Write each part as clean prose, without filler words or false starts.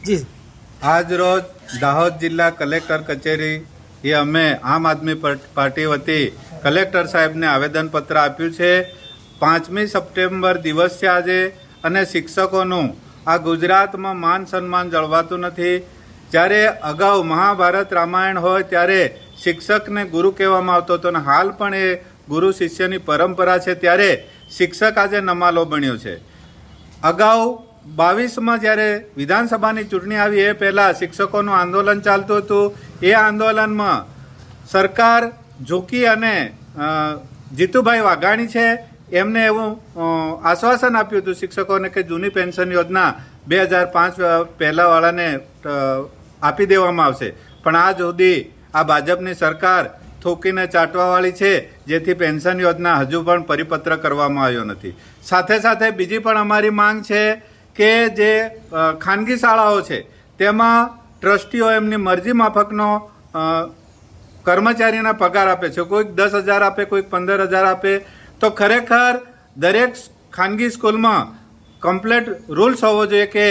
જી આજ રોજ દાહોદ જિલ્લા કલેક્ટર કચેરી એ અમે આમ આદમી પાર્ટી વતી કલેક્ટર સાહેબને આવેદનપત્ર આપ્યું છે। 5મી સપ્ટેમ્બર દિવસ છે આજે, અને શિક્ષકોનું આ ગુજરાતમાં માન સન્માન જળવાતું નથી। જ્યારે અગાઉ મહાભારત રામાયણ હોય ત્યારે શિક્ષકને ગુરુ કહેવામાં આવતો હતો, અને હાલ પણ એ ગુરુ શિષ્યની પરંપરા છે। ત્યારે શિક્ષક આજે નમાલો બન્યો છે। અગાઉ 22માં જ્યારે વિધાનસભાની ચૂંટણી આવી એ પહેલાં શિક્ષકોનું આંદોલન ચાલતું હતું। એ આંદોલનમાં સરકાર ઝૂકી અને જીતુભાઈ વાઘાણી છે એમને એવું આશ્વાસન આપ્યું હતું શિક્ષકોને કે જૂની પેન્શન યોજના 2005 પહેલાંવાળાને આપી દેવામાં આવશે, પણ આજ સુધી આ ભાજપની સરકાર થોકીને ચાટવાવાળી છે, જેથી પેન્શન યોજના હજુ પણ પરિપત્ર કરવામાં આવ્યો નથી। સાથે સાથે બીજી પણ અમારી માંગ છે કે જે ખાનગી શાળાઓ છે તેમાં ટ્રસ્ટીઓ એમની મરજી માફકનો કર્મચારીના પગાર આપે છે, કોઈક 10,000 આપે, કોઈક 15,000 આપે। તો ખરેખર દરેક ખાનગી સ્કૂલમાં કમ્પ્લેટ રૂલ્સ હોવો જોઈએ કે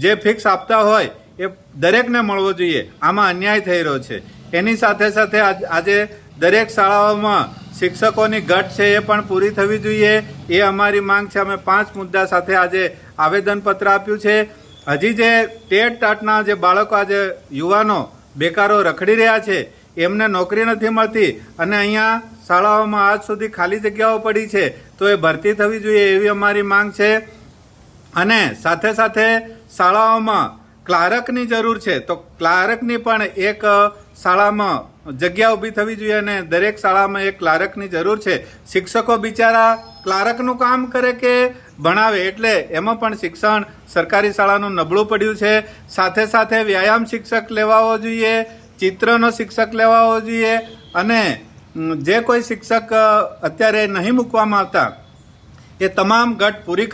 જે ફિક્સ આપતા હોય એ દરેકને મળવો જોઈએ। આમાં અન્યાય થઈ રહ્યો છે। એની સાથે સાથે આજે દરેક શાળાઓમાં શિક્ષકોની ઘટ છે એ પણ પૂરી થવી જોઈએ, એ અમારી માંગ છે। અમે 5 મુદ્દા સાથે આજે આવેદનપત્ર આપ્યું છે। હજી જે ટેટ ટાટના જે બાળકો આજે યુવાનો બેકારો રખડી રહ્યા છે એમને નોકરી નથી મળતી, અને અહીંયા શાળાઓમાં આજ સુધી ખાલી જગ્યાઓ પડી છે, તો એ ભરતી થવી જોઈએ એવી અમારી માંગ છે। અને સાથે સાથે શાળાઓમાં ક્લાર્કની જરૂર છે, તો ક્લાર્કની પણ એક શાળામાં જગ્યા ઊભી થવી જોઈએ, અને દરેક શાળામાં એક ક્લાર્કની જરૂર છે। શિક્ષકો બિચારા ક્લાર્કનું કામ કરે કે ભણાવે, એટલે એમાં પણ શિક્ષણ સરકારી શાળાનું નબળું પડ્યું છે। સાથે સાથે વ્યાયામ શિક્ષક લેવાવો જોઈએ, ચિત્રનો શિક્ષક લેવાવો જોઈએ, અને જે કોઈ શિક્ષક અત્યારે નહીં મૂકવામાં આવતા એ તમામ ઘટ પૂરી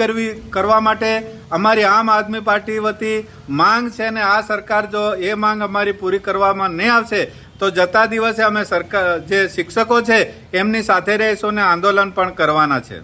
કરવા માટે અમારી આમ આદમી પાર્ટી વતી માંગ છે। અને આ સરકાર જો એ માંગ અમારી પૂરી કરવામાં નહીં આવશે તો જતા દિવસે અમે સરકાર જે શિક્ષકો છે એમની સાથે રહીશું અને આંદોલન પણ કરવાના છે।